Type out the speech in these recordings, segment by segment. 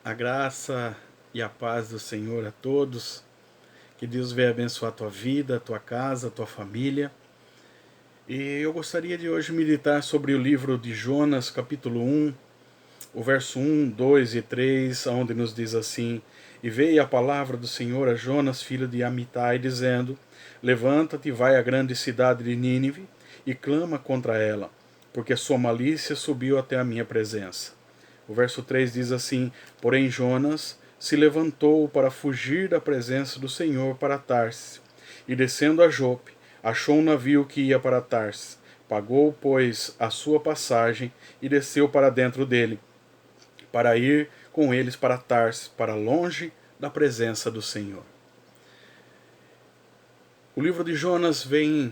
A graça e a paz do Senhor a todos. Que Deus venha abençoar a tua vida, a tua casa, a tua família. E eu gostaria de hoje meditar sobre o livro de Jonas, capítulo 1, o verso 1, 2 e 3, onde nos diz assim: E veio a palavra do Senhor a Jonas, filho de Amitai, dizendo: Levanta-te, vai à grande cidade de Nínive e clama contra ela, porque a sua malícia subiu até a minha presença. O verso 3 diz assim: Porém Jonas se levantou para fugir da presença do Senhor para Tarsis, e descendo a Jope, achou um navio que ia para Tarsis. Pagou, pois, a sua passagem e desceu para dentro dele, para ir com eles para Tarsis, para longe da presença do Senhor. O livro de Jonas vem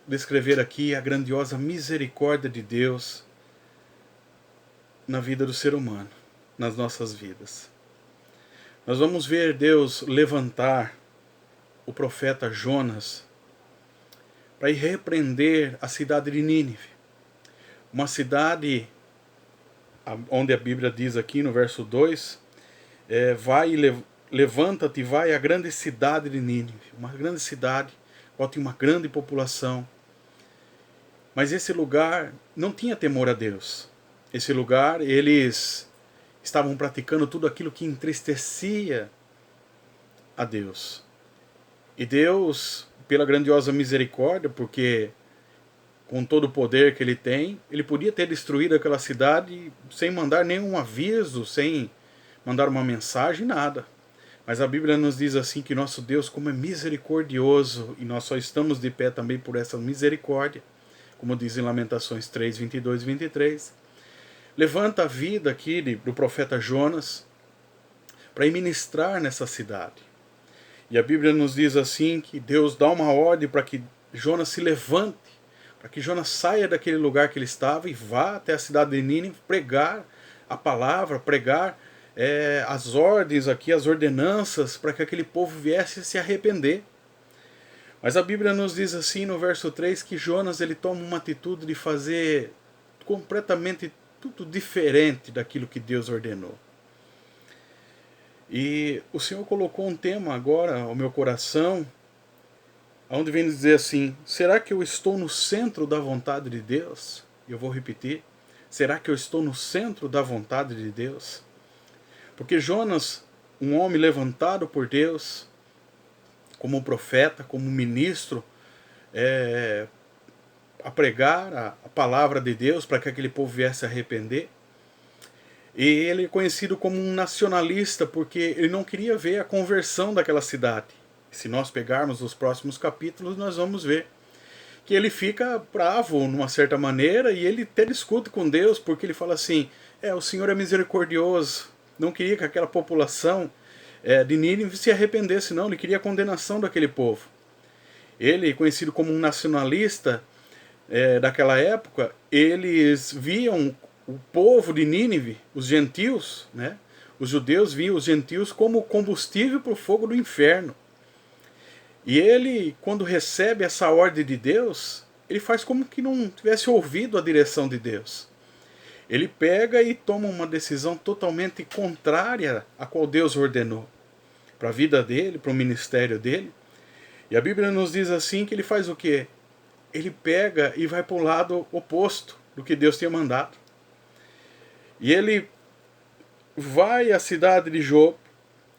descrever aqui a grandiosa misericórdia de Deus na vida do ser humano, nas nossas vidas. Nós vamos ver Deus levantar o profeta Jonas para ir repreender a cidade de Nínive. Uma cidade onde a Bíblia diz aqui no verso 2, levanta-te e vai à grande cidade de Nínive. Uma grande cidade, qual tinha uma grande população. Mas esse lugar não tinha temor a Deus. Esse lugar, eles estavam praticando tudo aquilo que entristecia a Deus. E Deus, pela grandiosa misericórdia, porque com todo o poder que ele tem, ele podia ter destruído aquela cidade sem mandar nenhum aviso, sem mandar uma mensagem, nada. Mas a Bíblia nos diz assim que nosso Deus, como é misericordioso, e nós só estamos de pé também por essa misericórdia, como diz em Lamentações 3, 22 e 23, levanta a vida aqui do profeta Jonas para ir ministrar nessa cidade. E a Bíblia nos diz assim que Deus dá uma ordem para que Jonas se levante, para que Jonas saia daquele lugar que ele estava e vá até a cidade de Nínive pregar a palavra, pregar as ordens aqui, as ordenanças, para que aquele povo viesse se arrepender. Mas a Bíblia nos diz assim no verso 3 que Jonas ele toma uma atitude de fazer completamente tudo diferente daquilo que Deus ordenou. E o Senhor colocou um tema agora ao meu coração, onde vem dizer assim: será que eu estou no centro da vontade de Deus? Eu vou repetir: será que eu estou no centro da vontade de Deus? Porque Jonas, um homem levantado por Deus, como profeta, como ministro, a pregar a palavra de Deus para que aquele povo viesse a arrepender. E ele é conhecido como um nacionalista porque ele não queria ver a conversão daquela cidade. Se nós pegarmos os próximos capítulos, nós vamos ver que ele fica bravo numa certa maneira e ele até discute com Deus porque ele fala assim: o Senhor é misericordioso, não queria que aquela população de Nínive se arrependesse, não, ele queria a condenação daquele povo. Ele, conhecido como um nacionalista daquela época, eles viam o povo de Nínive, os gentios, né? Os judeus viam os gentios como combustível para o fogo do inferno. E ele, quando recebe essa ordem de Deus, ele faz como que não tivesse ouvido a direção de Deus. Ele pega e toma uma decisão totalmente contrária a qual Deus ordenou para a vida dele, para o ministério dele. E a Bíblia nos diz assim que ele faz o quê? Ele pega e vai para o lado oposto do que Deus tinha mandado. E ele vai à cidade de Jope.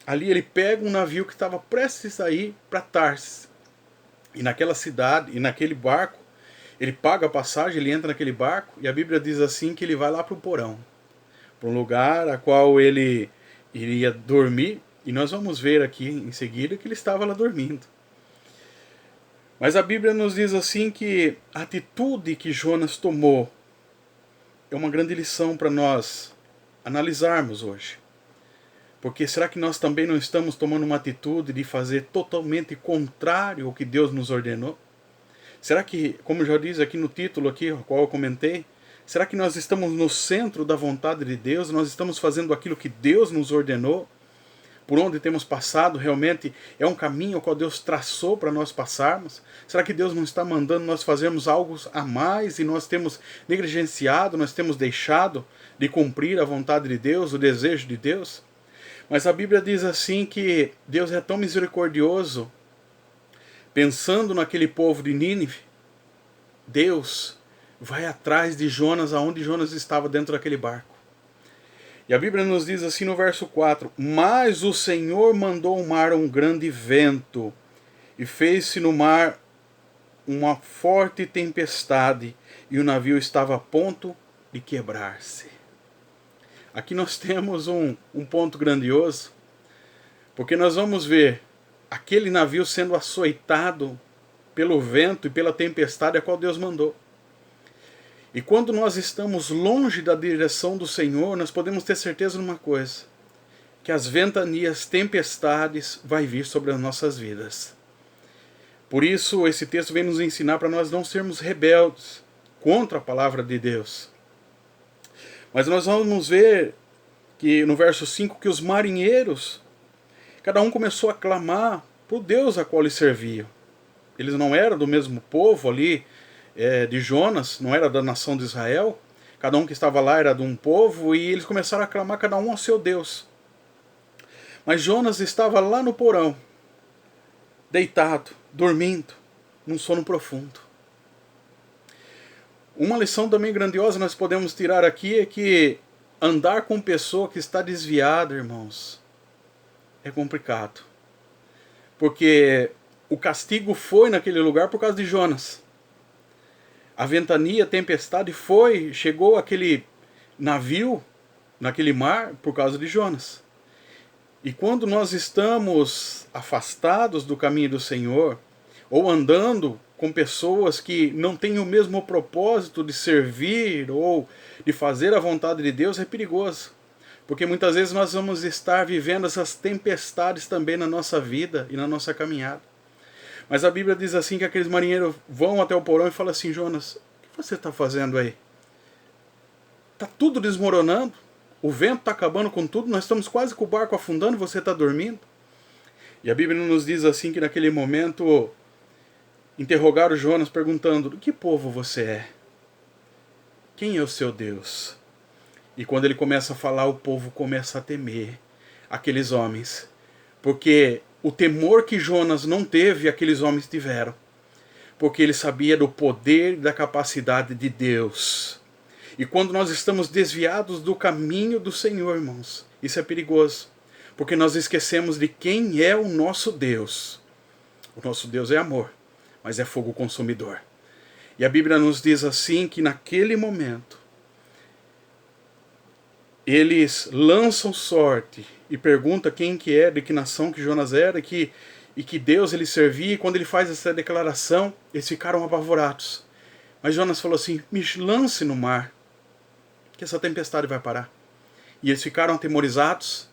Ali ele pega um navio que estava prestes a ir para Tarsis. E naquela cidade, e naquele barco, ele paga a passagem, ele entra naquele barco, e a Bíblia diz assim que ele vai lá para o porão, para um lugar a qual ele iria dormir, e nós vamos ver aqui em seguida que ele estava lá dormindo. Mas a Bíblia nos diz assim que a atitude que Jonas tomou é uma grande lição para nós analisarmos hoje. Porque será que nós também não estamos tomando uma atitude de fazer totalmente contrário ao que Deus nos ordenou? Será que, como já diz aqui no título aqui, o qual eu comentei, será que nós estamos no centro da vontade de Deus? Nós estamos fazendo aquilo que Deus nos ordenou? Por onde temos passado realmente é um caminho ao qual Deus traçou para nós passarmos? Será que Deus não está mandando nós fazermos algo a mais e nós temos negligenciado, nós temos deixado de cumprir a vontade de Deus, o desejo de Deus? Mas a Bíblia diz assim que Deus é tão misericordioso, pensando naquele povo de Nínive, Deus vai atrás de Jonas aonde Jonas estava dentro daquele barco. E a Bíblia nos diz assim no verso 4: Mas o Senhor mandou ao mar um grande vento, e fez-se no mar uma forte tempestade, e o navio estava a ponto de quebrar-se. Aqui nós temos um ponto grandioso, porque nós vamos ver aquele navio sendo açoitado pelo vento e pela tempestade a qual Deus mandou. E quando nós estamos longe da direção do Senhor, nós podemos ter certeza de uma coisa, que as ventanias, tempestades vai vir sobre as nossas vidas. Por isso esse texto vem nos ensinar para nós não sermos rebeldes contra a palavra de Deus. Mas nós vamos ver que no verso 5 que os marinheiros, cada um começou a clamar por Deus a qual eles serviam. Eles não eram do mesmo povo ali de Jonas, não era da nação de Israel. Cada um que estava lá era de um povo e eles começaram a clamar cada um ao seu Deus. Mas Jonas estava lá no porão, deitado, dormindo, num sono profundo. Uma lição também grandiosa nós podemos tirar aqui é que andar com pessoa que está desviada, irmãos, é complicado. Porque o castigo foi naquele lugar por causa de Jonas. A ventania, a tempestade chegou aquele navio, naquele mar, por causa de Jonas. E quando nós estamos afastados do caminho do Senhor, ou andando com pessoas que não têm o mesmo propósito de servir ou de fazer a vontade de Deus, é perigoso. Porque muitas vezes nós vamos estar vivendo essas tempestades também na nossa vida e na nossa caminhada. Mas a Bíblia diz assim que aqueles marinheiros vão até o porão e falam assim: Jonas, o que você está fazendo aí? Está tudo desmoronando, o vento está acabando com tudo, nós estamos quase com o barco afundando e você está dormindo. E a Bíblia nos diz assim que naquele momento interrogaram Jonas perguntando: de que povo você é? Quem é o seu Deus? E quando ele começa a falar, o povo começa a temer aqueles homens, porque o temor que Jonas não teve, aqueles homens tiveram. Porque ele sabia do poder e da capacidade de Deus. E quando nós estamos desviados do caminho do Senhor, irmãos, isso é perigoso. Porque nós esquecemos de quem é o nosso Deus. O nosso Deus é amor, mas é fogo consumidor. E a Bíblia nos diz assim que naquele momento, eles lançam sorte e perguntam quem que é, de que nação que Jonas era e que Deus ele servia. E quando ele faz essa declaração, eles ficaram apavorados. Mas Jonas falou assim: me lance no mar, que essa tempestade vai parar. E eles ficaram atemorizados,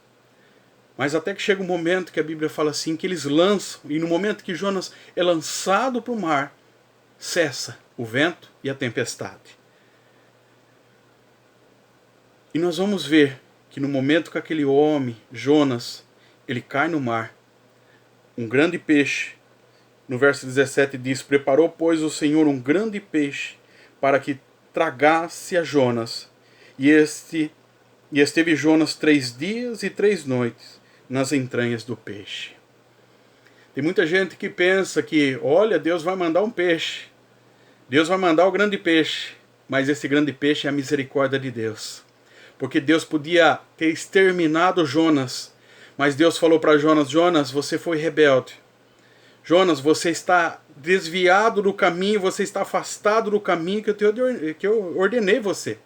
mas até que chega um momento que a Bíblia fala assim, que eles lançam, e no momento que Jonas é lançado para o mar, cessa o vento e a tempestade. E nós vamos ver que no momento que aquele homem, Jonas, ele cai no mar, um grande peixe, no verso 17 diz: preparou, pois, o Senhor um grande peixe para que tragasse a Jonas. E esteve Jonas 3 dias e 3 noites nas entranhas do peixe. Tem muita gente que pensa que, olha, Deus vai mandar um peixe. Deus vai mandar o grande peixe. Mas esse grande peixe é a misericórdia de Deus. Porque Deus podia ter exterminado Jonas. Mas Deus falou para Jonas: Jonas, você foi rebelde. Jonas, você está desviado do caminho, você está afastado do caminho que eu ordenei você,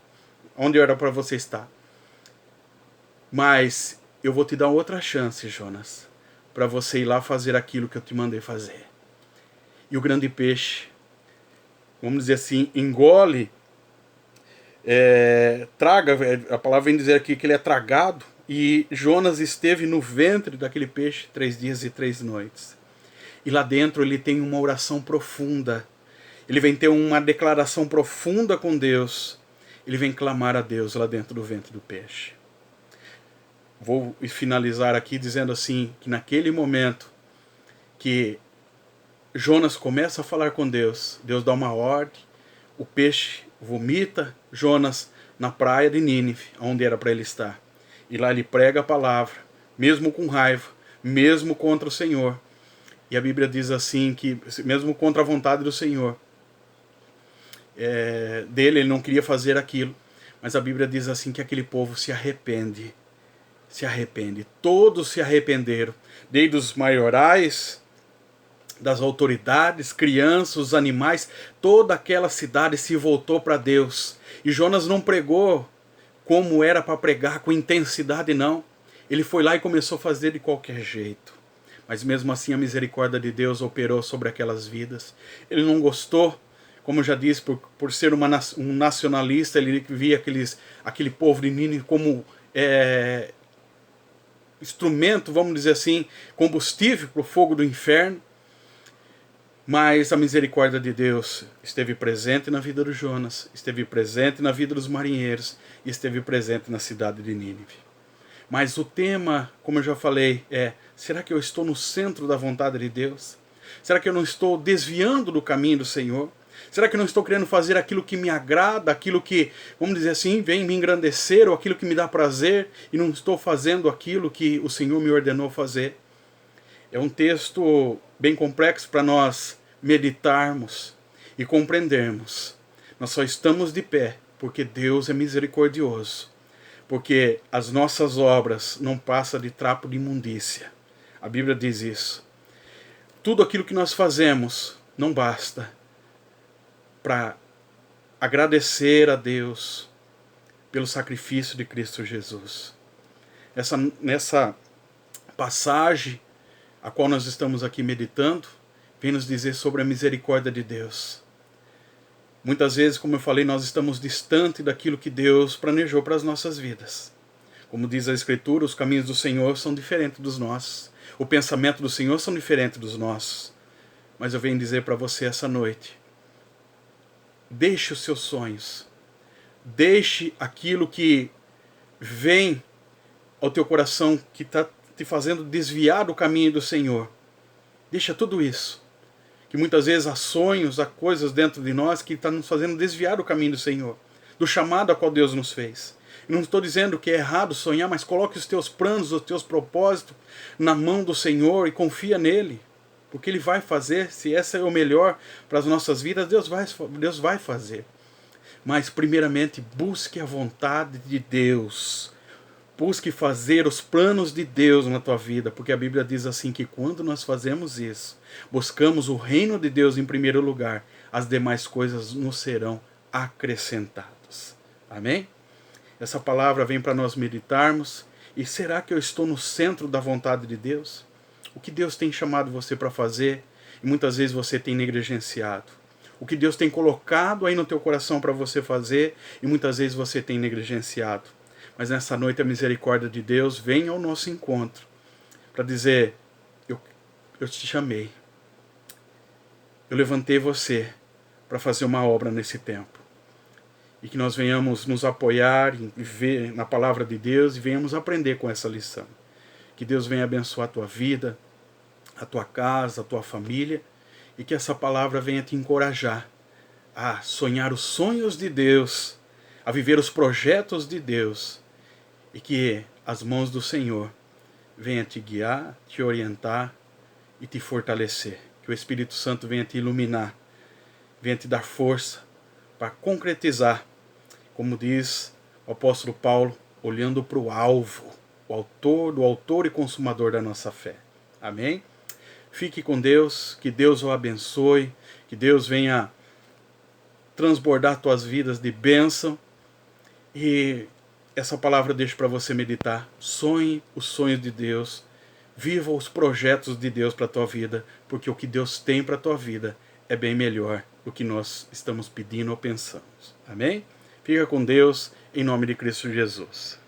onde era para você estar. Mas eu vou te dar outra chance, Jonas, para você ir lá fazer aquilo que eu te mandei fazer. E o grande peixe, vamos dizer assim, engole, traga, a palavra vem dizer aqui que ele é tragado, e Jonas esteve no ventre daquele peixe 3 dias e 3 noites. E lá dentro ele tem uma oração profunda. Ele vem ter uma declaração profunda com Deus. Ele vem clamar a Deus lá dentro do ventre do peixe. Vou finalizar aqui dizendo assim, que naquele momento que Jonas começa a falar com Deus, Deus dá uma ordem, o peixe vomita Jonas na praia de Nínive, onde era para ele estar. E lá ele prega a palavra, mesmo com raiva, mesmo contra o Senhor. E a Bíblia diz assim, que mesmo contra a vontade do Senhor, dele, ele não queria fazer aquilo, mas a Bíblia diz assim que aquele povo se arrepende. Se arrepende. Todos se arrependeram, desde os maiorais, das autoridades, crianças, os animais, toda aquela cidade se voltou para Deus. E Jonas não pregou como era para pregar, com intensidade, não. Ele foi lá e começou a fazer de qualquer jeito. Mas mesmo assim a misericórdia de Deus operou sobre aquelas vidas. Ele não gostou, como eu já disse, por ser um nacionalista, ele via aquele povo de Nínive como instrumento, vamos dizer assim, combustível para o fogo do inferno. Mas a misericórdia de Deus esteve presente na vida do Jonas, esteve presente na vida dos marinheiros e esteve presente na cidade de Nínive. Mas o tema, como eu já falei, será que eu estou no centro da vontade de Deus? Será que eu não estou desviando do caminho do Senhor? Será que eu não estou querendo fazer aquilo que me agrada, aquilo que, vamos dizer assim, vem me engrandecer, ou aquilo que me dá prazer, e não estou fazendo aquilo que o Senhor me ordenou fazer? É um texto bem complexo para nós meditarmos e compreendermos. Nós só estamos de pé porque Deus é misericordioso. Porque as nossas obras não passam de trapo de imundícia. A Bíblia diz isso. Tudo aquilo que nós fazemos não basta para agradecer a Deus pelo sacrifício de Cristo Jesus. Nessa passagem a qual nós estamos aqui meditando, vem nos dizer sobre a misericórdia de Deus. Muitas vezes, como eu falei, nós estamos distante daquilo que Deus planejou para as nossas vidas. Como diz a Escritura, os caminhos do Senhor são diferentes dos nossos. O pensamento do Senhor são diferentes dos nossos. Mas eu venho dizer para você essa noite, deixe os seus sonhos. Deixe aquilo que vem ao teu coração, que está te fazendo desviar do caminho do Senhor. Deixa tudo isso. Que muitas vezes há sonhos, há coisas dentro de nós que estão nos fazendo desviar do caminho do Senhor, do chamado a qual Deus nos fez. Eu não estou dizendo que é errado sonhar, mas coloque os teus planos, os teus propósitos na mão do Senhor e confia nele. Porque Ele vai fazer, se essa é o melhor para as nossas vidas, Deus vai fazer. Mas primeiramente busque a vontade de Deus. Busque fazer os planos de Deus na tua vida, porque a Bíblia diz assim que quando nós fazemos isso, buscamos o reino de Deus em primeiro lugar, as demais coisas nos serão acrescentadas. Amém? Essa palavra vem para nós meditarmos. E será que eu estou no centro da vontade de Deus? O que Deus tem chamado você para fazer e muitas vezes você tem negligenciado. O que Deus tem colocado aí no teu coração para você fazer e muitas vezes você tem negligenciado. Mas nessa noite a misericórdia de Deus vem ao nosso encontro para dizer, eu te chamei. Eu levantei você para fazer uma obra nesse tempo. E que nós venhamos nos apoiar e ver na palavra de Deus e venhamos aprender com essa lição. Que Deus venha abençoar a tua vida, a tua casa, a tua família, e que essa palavra venha te encorajar a sonhar os sonhos de Deus, a viver os projetos de Deus, e que as mãos do Senhor venham te guiar, te orientar e te fortalecer. Que o Espírito Santo venha te iluminar, venha te dar força para concretizar, como diz o apóstolo Paulo, olhando para o alvo, o autor e consumador da nossa fé. Amém? Fique com Deus, que Deus o abençoe, que Deus venha transbordar tuas vidas de bênção. E essa palavra eu deixo para você meditar. Sonhe os sonhos de Deus, viva os projetos de Deus para a tua vida, porque o que Deus tem para a tua vida é bem melhor do que nós estamos pedindo ou pensamos. Amém? Fica com Deus, em nome de Cristo Jesus.